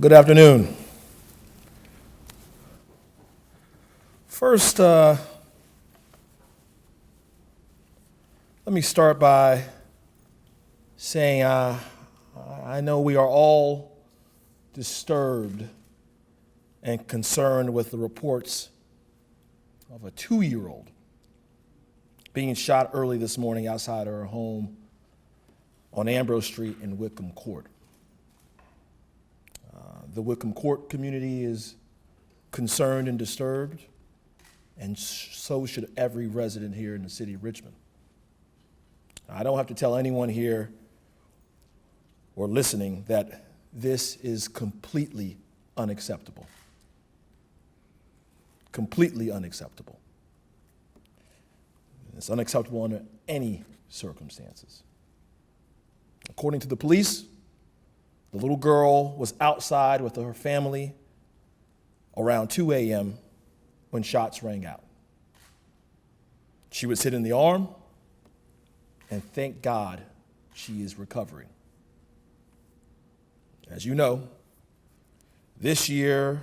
Good afternoon. First, let me start by saying I know we are all disturbed and concerned with the reports of a 2-year-old being shot early this morning outside her home on Ambrose Street in Whitcomb Court. The Whitcomb Court community is concerned and disturbed, and so should every resident here in the city of Richmond. I don't have to tell anyone here or listening that this is completely unacceptable. Completely unacceptable. It's unacceptable under any circumstances. According to the police, the little girl was outside with her family around 2 a.m. when shots rang out. She was hit in the arm, and thank God she is recovering. As you know, this year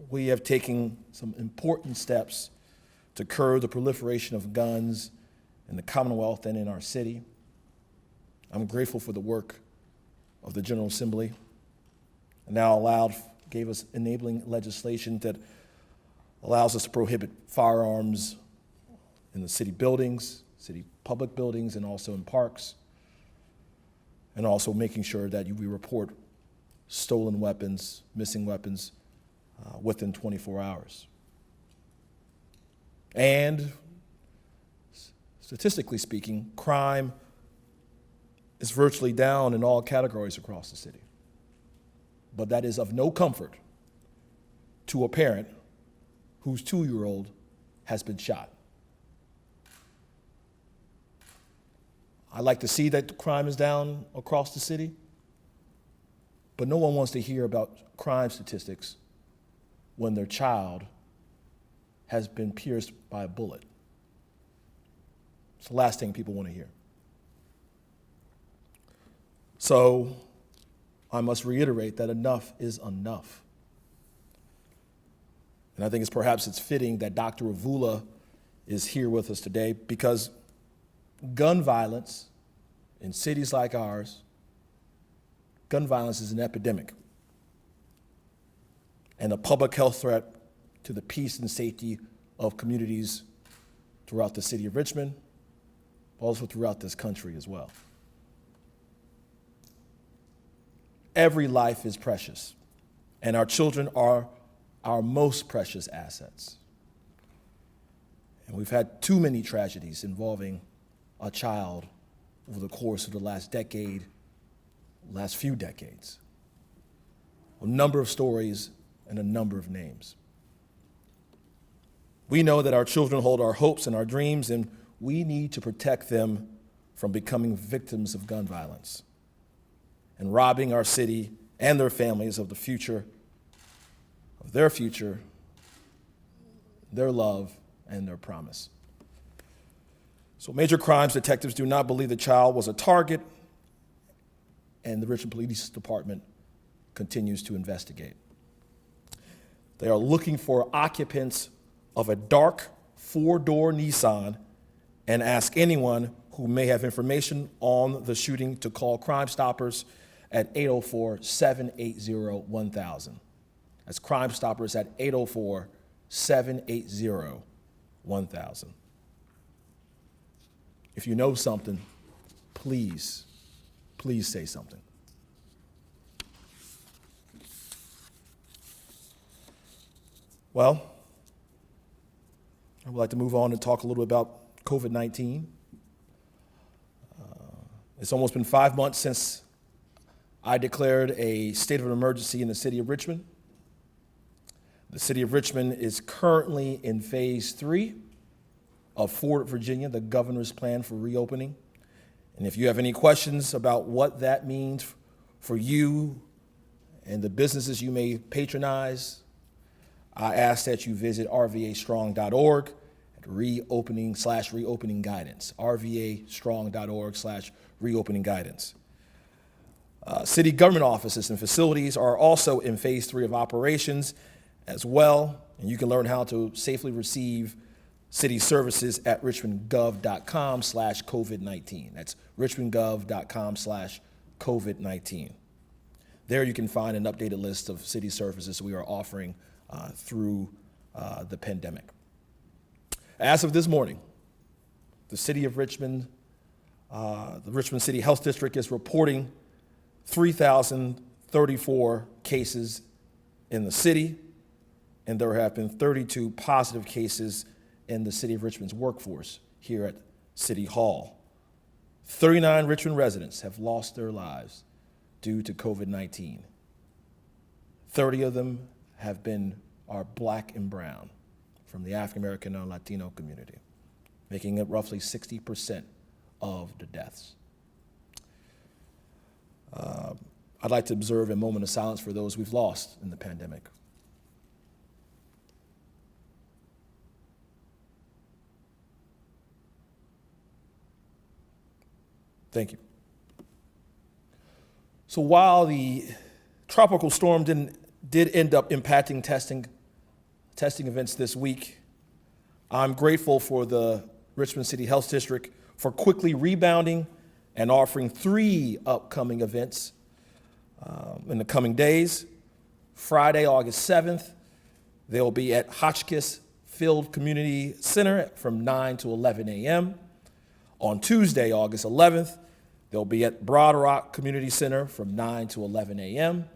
we have taken some important steps to curb the proliferation of guns in the Commonwealth and in our city. I'm grateful for the work of the General Assembly, and now gave us enabling legislation that allows us to prohibit firearms in the city buildings, city public buildings, and also in parks, and also making sure that we report stolen weapons, missing weapons within 24 hours. And statistically speaking, crime is virtually down in all categories across the city. But that is of no comfort to a parent whose 2-year-old has been shot. I like to see that crime is down across the city, but no one wants to hear about crime statistics when their child has been pierced by a bullet. It's the last thing people want to hear. So I must reiterate that enough is enough. And I think it's fitting that Dr. Avula is here with us today, because gun violence in cities like ours, gun violence is an epidemic and a public health threat to the peace and safety of communities throughout the city of Richmond, also throughout this country as well. Every life is precious, and our children are our most precious assets. And we've had too many tragedies involving a child over the course of the last few decades. A number of stories and a number of names. We know that our children hold our hopes and our dreams, and we need to protect them from becoming victims of gun violence and robbing our city and their families of their future, their love, and their promise. So major crimes detectives do not believe the child was a target, and the Richmond Police Department continues to investigate. They are looking for occupants of a dark 4-door Nissan and ask anyone who may have information on the shooting to call Crime Stoppers at 804-780-1000. That's Crime Stoppers at 804-780-1000. If you know something, please say something. Well, I would like to move on and talk a little bit about COVID-19. It's almost been 5 months since I declared a state of an emergency in the city of Richmond. The city of Richmond is currently in phase 3 of Fort Virginia, the governor's plan for reopening. And if you have any questions about what that means for you and the businesses you may patronize, I ask that you visit rvastrong.org at reopening guidance, rvastrong.org/reopening guidance. City government offices and facilities are also in phase 3 of operations as well, and you can learn how to safely receive city services at richmondgov.com/COVID-19. That's richmondgov.com/COVID-19. There you can find an updated list of city services we are offering through the pandemic. As of this morning, the city of Richmond, the Richmond City Health District is reporting 3,034 cases in the city, and there have been 32 positive cases in the city of Richmond's workforce here at City Hall. 39 Richmond residents have lost their lives due to COVID-19. 30 of them are Black and brown from the African American and Latino community, making it roughly 60% of the deaths. I'd like to observe a moment of silence for those we've lost in the pandemic. Thank you. So while the tropical storm did end up impacting testing events this week, I'm grateful for the Richmond City Health District for quickly rebounding and offering 3 upcoming events in the coming days. Friday, August 7th, they'll be at Hotchkiss Field Community Center from 9 to 11 a.m. On Tuesday, August 11th, they'll be at Broad Rock Community Center from 9 to 11 a.m.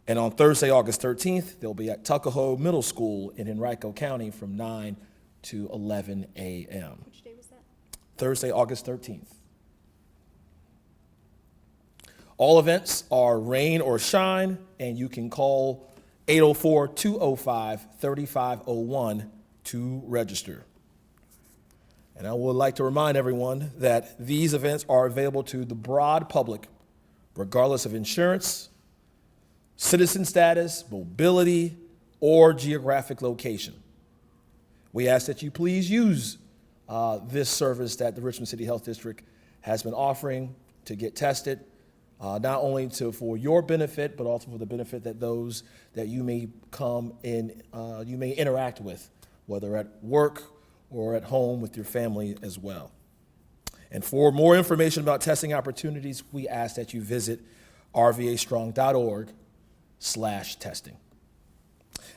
And on Thursday, August 13th, they'll be at Tuckahoe Middle School in Henrico County from 9 to 11 a.m. Which day was that? Thursday, August 13th. All events are rain or shine, and you can call 804-205-3501 to register. And I would like to remind everyone that these events are available to the broad public, regardless of insurance, citizen status, mobility, or geographic location. We ask that you please use this service that the Richmond City Health District has been offering to get tested, not only for your benefit, but also for the benefit that those that you may you may interact with, whether at work or at home with your family as well. And for more information about testing opportunities, we ask that you visit rvastrong.org/testing.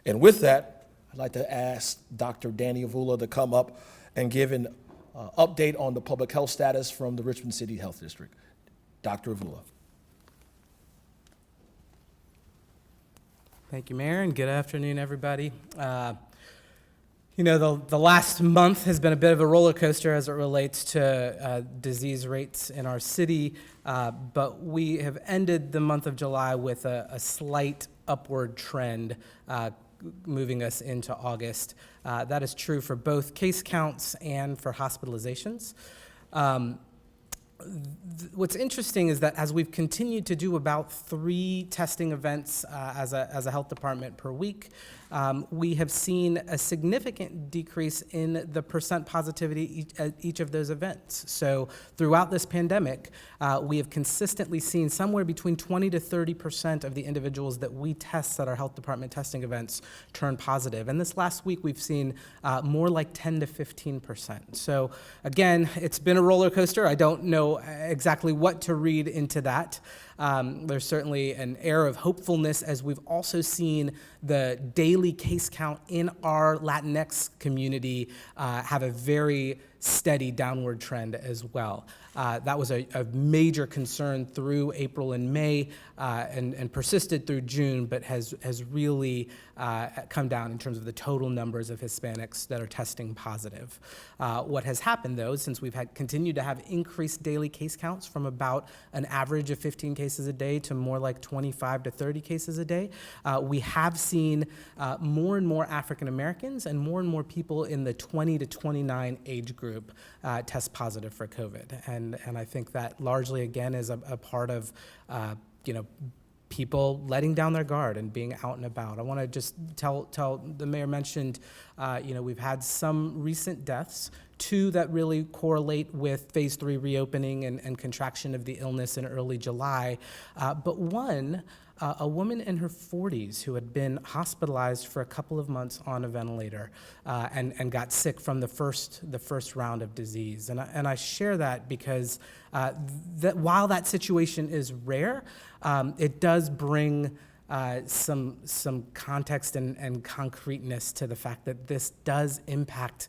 And with that, I'd like to ask Dr. Danny Avula to come up and give an update on the public health status from the Richmond City Health District. Dr. Avula. Thank you, Mayor, and good afternoon, everybody. The last month has been a bit of a roller coaster as it relates to disease rates in our city, but we have ended the month of July with a slight upward trend moving us into August. That is true for both case counts and for hospitalizations. What's interesting is that as we've continued to do about 3 testing events as a health department per week, we have seen a significant decrease in the percent positivity at each of those events. So throughout this pandemic, we have consistently seen somewhere between 20 to 30% of the individuals that we test at our health department testing events turn positive. And this last week, we've seen more like 10 to 15%. So again, it's been a roller coaster. I don't know exactly what to read into that. There's certainly an air of hopefulness as we've also seen the daily case count in our Latinx community have a very steady downward trend as well. That was a major concern through April and May and persisted through June, but has really come down in terms of the total numbers of Hispanics that are testing positive. What has happened, though, since we've continued to have increased daily case counts from about an average of 15 cases a day to more like 25 to 30 cases a day, we have seen more and more African Americans and more people in the 20 to 29 age group test positive for COVID. And I think that largely, again, is a part of, people letting down their guard and being out and about. I want to just tell the mayor mentioned, we've had some recent deaths, two that really correlate with phase 3 reopening and contraction of the illness in early July, but one, a woman in her 40s who had been hospitalized for a couple of months on a ventilator and got sick from the first round of disease. And I share that because that while that situation is rare, it does bring some context and concreteness to the fact that this does impact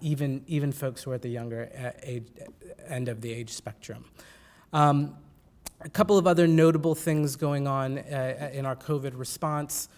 even folks who are at the younger end of the age spectrum. A couple of other notable things going on in our COVID response.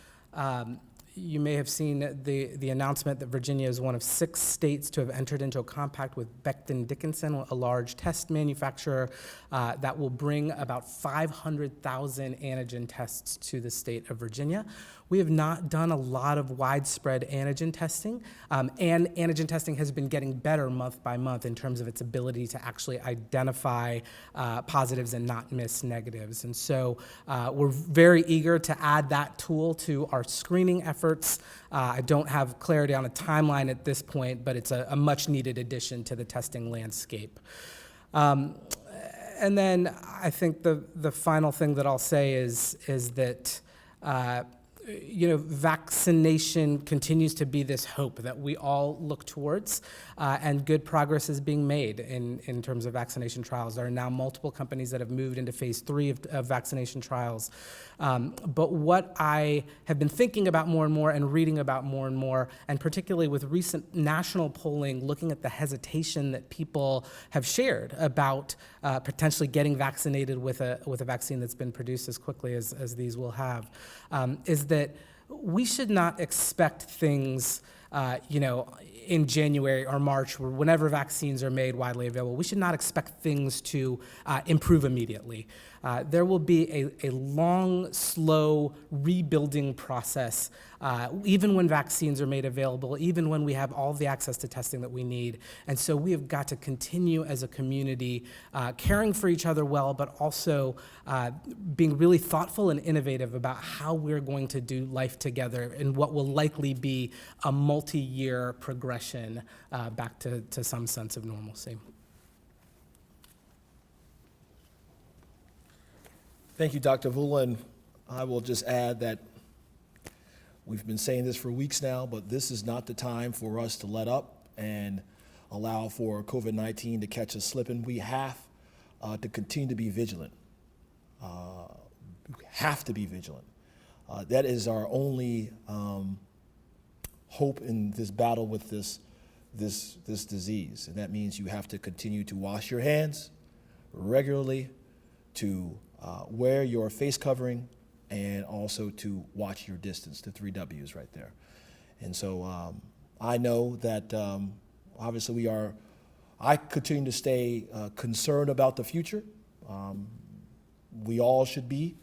You may have seen the announcement that Virginia is one of 6 states to have entered into a compact with Becton Dickinson, a large test manufacturer that will bring about 500,000 antigen tests to the state of Virginia. We have not done a lot of widespread antigen testing, and antigen testing has been getting better month by month in terms of its ability to actually identify positives and not miss negatives. And so we're very eager to add that tool to our screening efforts. I don't have clarity on a timeline at this point, but it's a much needed addition to the testing landscape. And then I think the final thing that I'll say is that vaccination continues to be this hope that we all look towards, and good progress is being made in terms of vaccination trials. There are now multiple companies that have moved into phase 3 of vaccination trials. But what I have been thinking about more and more and reading about more and more, and particularly with recent national polling, looking at the hesitation that people have shared about potentially getting vaccinated with a vaccine that's been produced as quickly as these will have, is that we should not expect things, in January or March, or whenever vaccines are made widely available. We should not expect things to improve immediately. There will be a long, slow rebuilding process, even when vaccines are made available, even when we have all the access to testing that we need. And so we have got to continue as a community caring for each other well, but also being really thoughtful and innovative about how we're going to do life together in what will likely be a multi-year progression back to some sense of normalcy. Thank you, Dr. Avula, and I will just add that we've been saying this for weeks now, but this is not the time for us to let up and allow for COVID-19 to catch us slipping. We have to continue to be vigilant. We have to be vigilant. That is our only hope in this battle with this disease, and that means you have to continue to wash your hands regularly, to wear your face covering, and also to watch your distance, the 3 W's right there. And so I know that obviously I continue to stay concerned about the future. We all should be,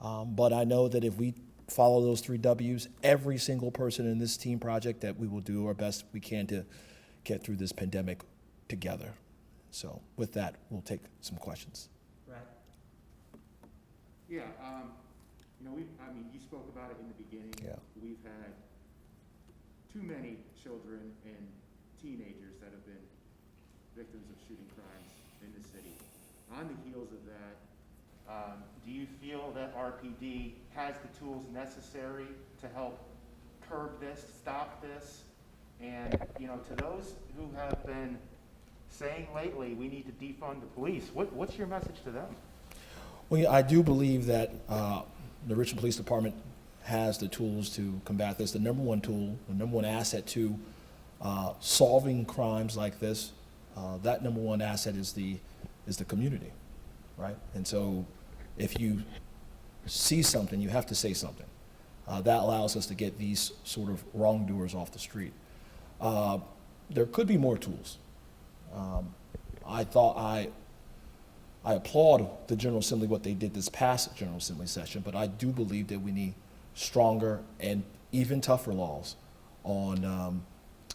but I know that if we follow those 3 W's, every single person in this team project, that we will do our best we can to get through this pandemic together. So with that, we'll take some questions. Yeah, you spoke about it in the beginning. Yeah. We've had too many children and teenagers that have been victims of shooting crimes in the city. On the heels of that, do you feel that RPD has the tools necessary to help curb this, stop this? And, to those who have been saying lately, we need to defund the police, what's your message to them? Well, I do believe that the Richmond Police Department has the tools to combat this. The number one tool, the number one asset to solving crimes like this, that number one asset is the community, right? And so if you see something, you have to say something. That allows us to get these sort of wrongdoers off the street. There could be more tools. I applaud the General Assembly, what they did this past General Assembly session, but I do believe that we need stronger and even tougher laws on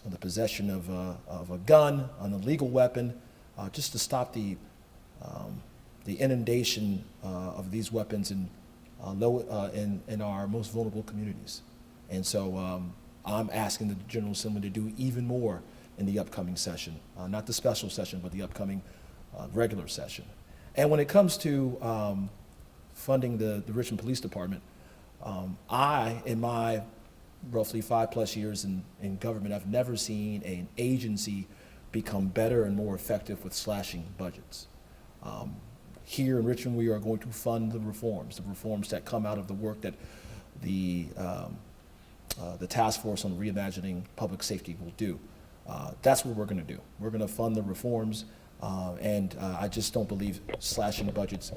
the possession of a gun, on a legal weapon, just to stop the inundation of these weapons in our most vulnerable communities. And so I'm asking the General Assembly to do even more in the upcoming session, not the special session, but the upcoming regular session. And when it comes to funding the Richmond Police Department, I, in my roughly 5+ years in government, I've never seen an agency become better and more effective with slashing budgets. Here in Richmond, we are going to fund the reforms that come out of the work that the Task Force on Reimagining Public Safety will do. That's what we're going to do. We're going to fund the reforms, and I just don't believe slashing budgets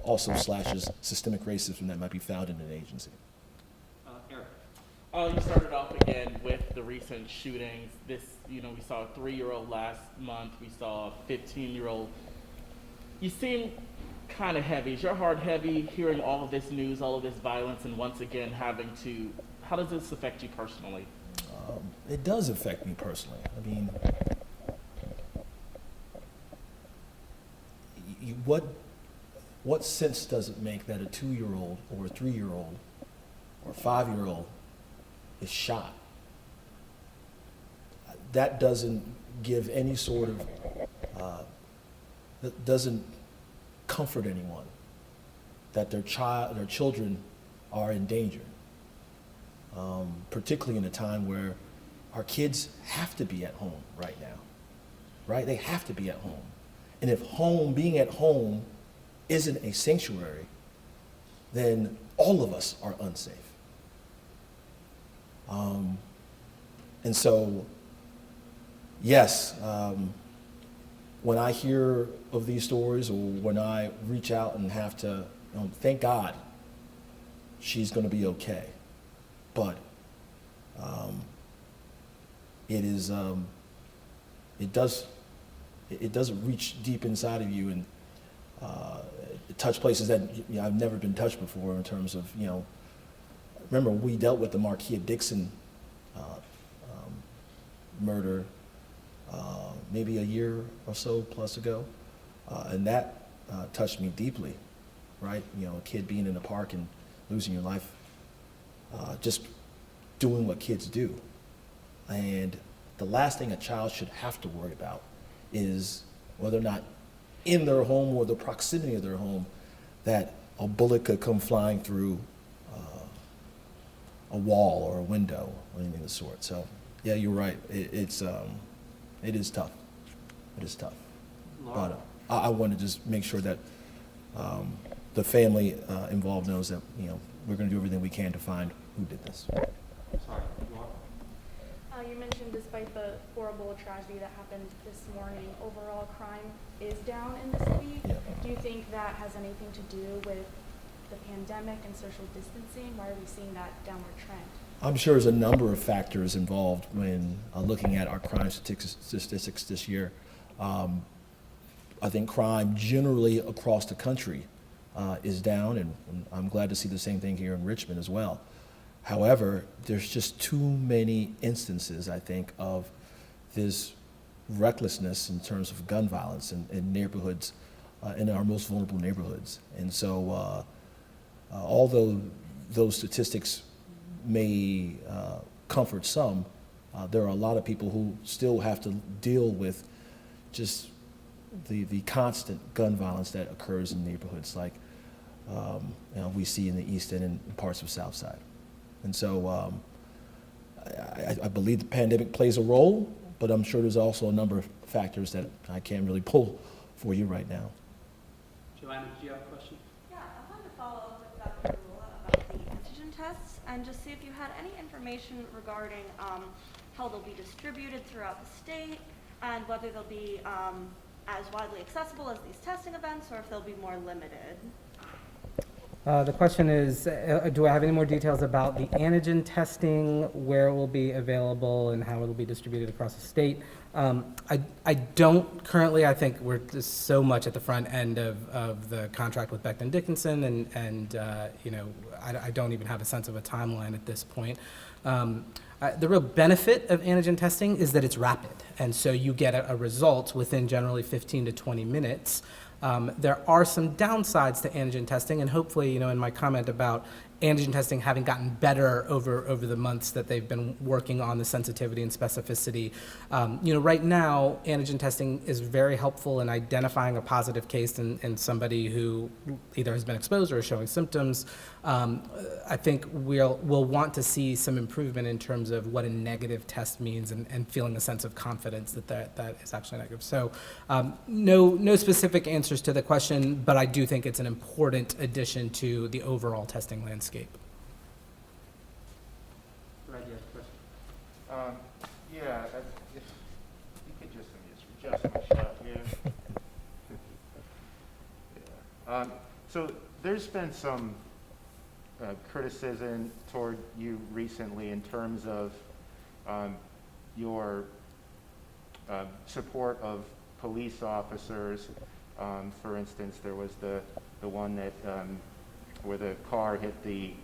also slashes systemic racism that might be found in an agency. Eric. You started off again with the recent shootings. We saw a 3-year-old last month. We saw a 15-year-old. You seem kind of heavy. Is your heart heavy hearing all of this news, all of this violence, and once again how does this affect you personally? It does affect me personally. I mean, what sense does it make that a 2-year-old or a 3-year-old or a 5-year-old is shot? That doesn't give any sort of, that doesn't comfort anyone that their children are in danger, particularly in a time where our kids have to be at home right now, right? They have to be at home. And if being at home isn't a sanctuary, then all of us are unsafe. And so, yes, when I hear of these stories, or when I reach out and have to, thank God she's going to be okay. But it does reach deep inside of you and touch places that I've never been touched before in terms of, remember we dealt with the Marquia Dixon murder maybe a year or so plus ago, and that touched me deeply, right? A kid being in the park and losing your life, just doing what kids do. And the last thing a child should have to worry about is whether or not in their home or the proximity of their home that a bullet could come flying through a wall or a window or anything of the sort. So yeah, you're right. It is tough. It is tough. Laura? But I want to just make sure that the family involved knows that we're going to do everything we can to find who did this. Sorry, Laura? You mentioned despite the horrible tragedy that happened this morning, overall crime is down in the city. Yeah. Do you think that has anything to do with the pandemic and social distancing? Why are we seeing that downward trend? I'm sure there's a number of factors involved when looking at our crime statistics this year. I think crime generally across the country is down, and I'm glad to see the same thing here in Richmond as well. However, there's just too many instances, I think, of this recklessness in terms of gun violence in neighborhoods, in our most vulnerable neighborhoods. And so although those statistics may comfort some, there are a lot of people who still have to deal with just the constant gun violence that occurs in neighborhoods like we see in the East End and parts of South Side. And so I believe the pandemic plays a role, but I'm sure there's also a number of factors that I can't really pull for you right now. Joanna, do you have a question? Yeah, I wanted to follow up with Dr. Avula about the antigen tests and just see if you had any information regarding how they'll be distributed throughout the state and whether they'll be as widely accessible as these testing events or if they'll be more limited. The question is, do I have any more details about the antigen testing, where it will be available, and how it will be distributed across the state? I don't currently. I think we're just so much at the front end of the contract with Becton Dickinson, and I don't even have a sense of a timeline at this point. The real benefit of antigen testing is that it's rapid, and so you get a result within generally 15 to 20 minutes. There are some downsides to antigen testing, and hopefully, in my comment about antigen testing having gotten better over the months that they've been working on the sensitivity and specificity. Right now, antigen testing is very helpful in identifying a positive case in somebody who either has been exposed or is showing symptoms. I think we'll want to see some improvement in terms of what a negative test means and feeling a sense of confidence that is actually negative. So no specific answers to the question, but I do think it's an important addition to the overall testing landscape. Brad, you have a question? Yeah, if you could just adjust my shot here. Yeah. So there's been some criticism toward you recently in terms of your support of police officers. For instance, there was the one that where the car hit the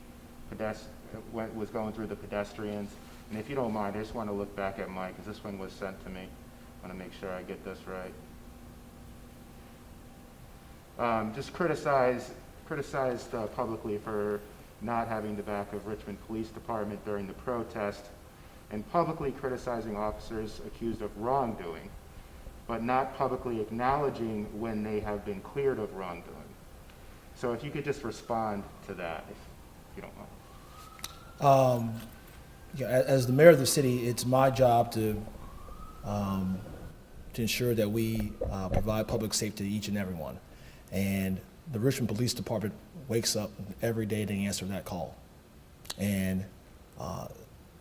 was going through the pedestrians. And if you don't mind, I just want to look back at Mike, because this one was sent to me. I want to make sure I get this right. Just criticized publicly for not having the back of Richmond Police Department during the protest, and publicly criticizing officers accused of wrongdoing, but not publicly acknowledging when they have been cleared of wrongdoing. So if you could just respond to that, if you don't mind. As the mayor of the city, it's my job to ensure that we provide public safety to each and every one. And the Richmond Police Department wakes up every day to answer that call. And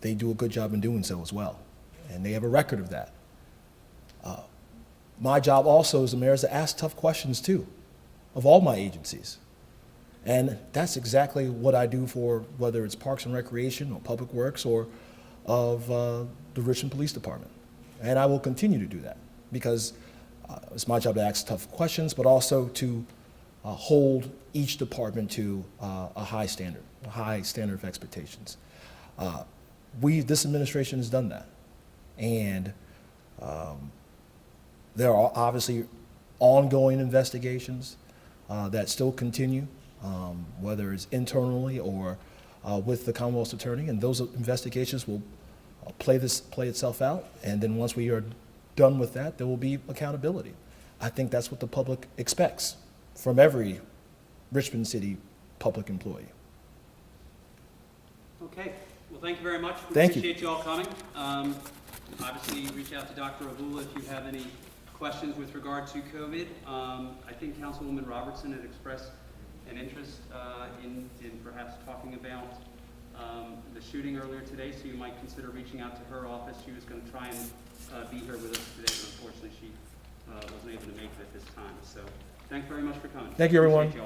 they do a good job in doing so as well. And they have a record of that. My job also as the mayor is to ask tough questions too, of all my agencies. And that's exactly what I do for whether it's Parks and Recreation or Public Works or of the Richmond Police Department. And I will continue to do that because it's my job to ask tough questions, but also to hold each department to a high standard of expectations. This administration has done that. And there are obviously ongoing investigations that still continue, whether it's internally or with the Commonwealth's attorney, and those investigations will play itself out, and then once we are done with that, there will be accountability. I think that's what the public expects from every Richmond City public employee. Okay, well, thank you very much. We Thank you. appreciate you all coming. Obviously, reach out to Dr. Avula if you have any questions with regard to COVID. I think Councilwoman Robertson had expressed an interest in perhaps talking about the shooting earlier today, so you might consider reaching out to her office. She was going to try and be here with us today, but unfortunately she wasn't able to make it at this time. So thanks very much for coming. Thank you, everyone. Appreciate you all.